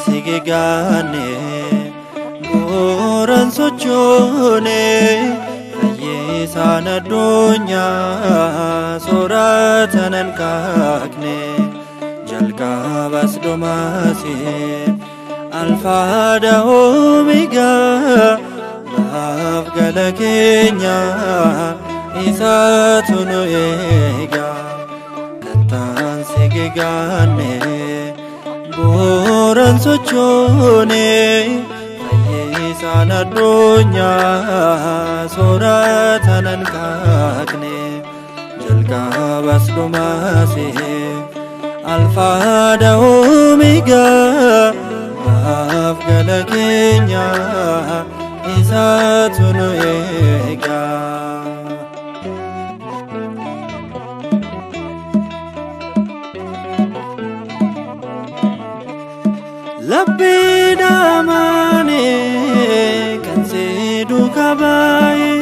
Sigigane buran sochone fayyisan addunyaa sooratanan kaakne jalqabas dhumaasiin alfaadha oomigaa baaf gala keenya isaatu nu eegaa kattaan sigigane buran sochone fayyisan addunyaa sooratanan kaakne jalqabas dhumaasiin alfaadha oomigaa baaf gala keenya isaatu nu eegaa. Labbina maane kan seedu kabaaye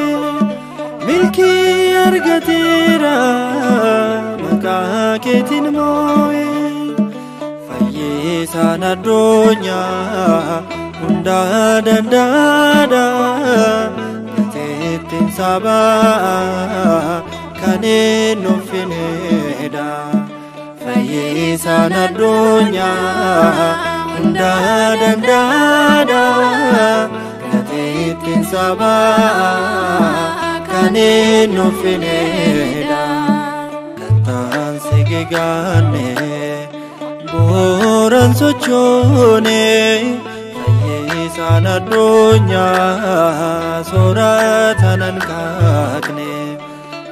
milkii argateera maqaa keetiin moo'e fayyisan addunyaa hundaa danda'aadha gateettiin sabaa kan hin uffineedha fayyisan addunyaa hundaa danda'aadha gateettiin sabaa kan hin uffineedha kattaan sigigane buran sochone fayyisan addunyaa sooratanan kaakne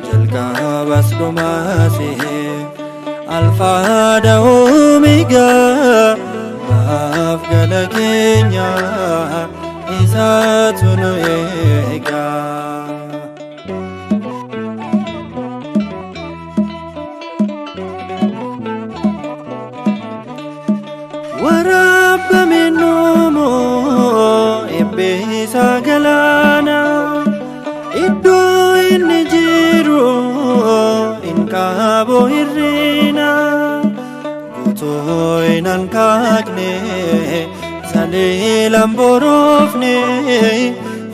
jalqabas dhumaasiin alfaadha oomigaa baaf gala keenya isaatu nu eegaa. Waraabame noomoo eebbisaa galaana iddoo inni jiru hin qabu hir'ina guutuu hin hanqaaqne saliilaan boroofne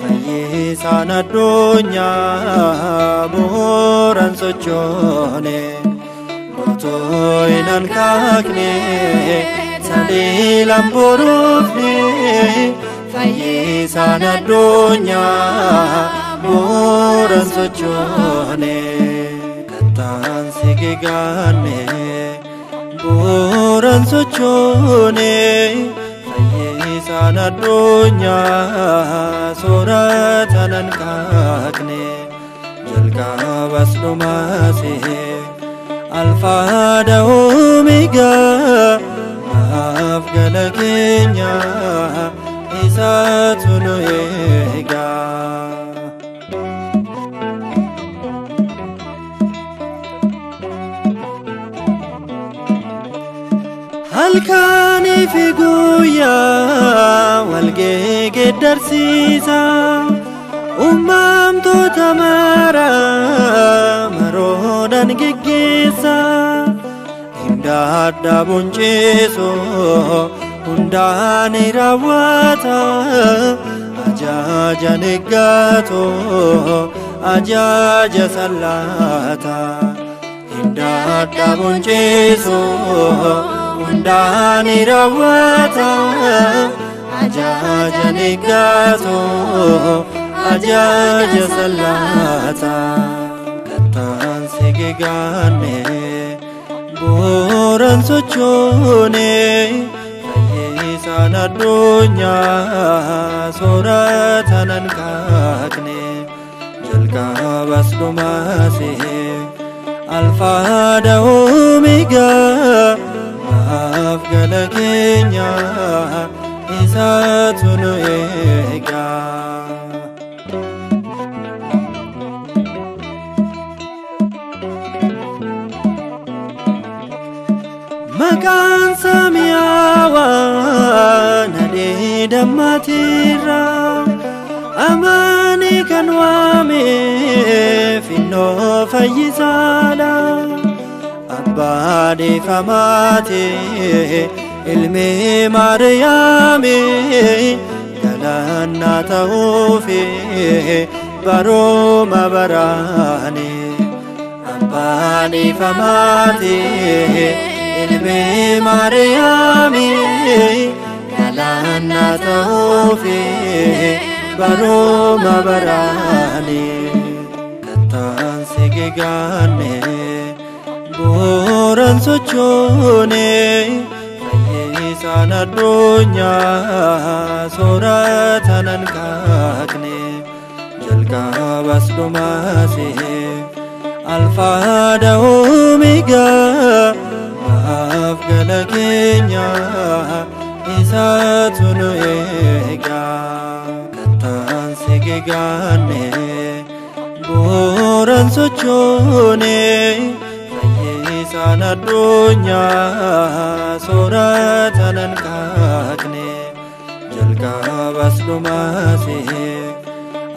fayyisan addunyaa buran sochone guutuu hin hanqaaqne saliilaan boroofne fayyisan addunyaa buran sochone kattaan sigigane buran sochone fayyisan addunyaa sooratanan kaakne jalqabas dhumaasiin alfaadha oomigaa baaf gala keenya isaatu nu eegaa. Halkanii fi guyyaa walgee geddarsiisa uumamtoota maroodhaan geggeessa hunda adda bonceeso hundaan raawwata ajaja neggato ajaja sallata hunda adda bonceeso hundaan raawwata ajaja neggato ajaja sallata kattaan sigigane buran sochone fayyisan addunyaa sooratanan kaakne jalqabas dhumaasiin alfaadha oomigaa baaf gala keenya isaatu nu eega. Maqaan samiyaawaa nadhee dammaatiirra amani kan waameef innoo fayyisaadha. Abbaa deeffamaatee ilmi Maariyaami galanna ta'uufi barooma baraani. Abbaa deeffamaatee ilmi Maariyaami galanna ta'uufi barooma baraani. Kattaan si gegaanne bu'uuraan sochoone fayyisaan addunyaa sooratan hanqaaqne. Jalqabas dhumaasi alfaadha oomeegaa baaf gala keenya isaatu nu eega. Kattaan si gegaanne bu'uuraan sochoone fayyisaan addunyaa sooratan hanqaaqne. Jalqabas dhumaasi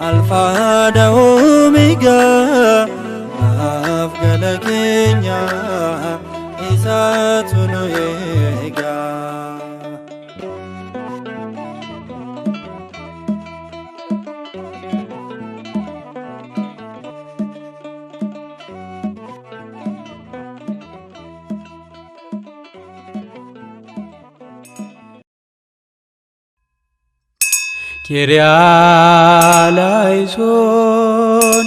alfaadha oomeegaa baaf gala keenya isaatu nu eega. Kyrie eleison.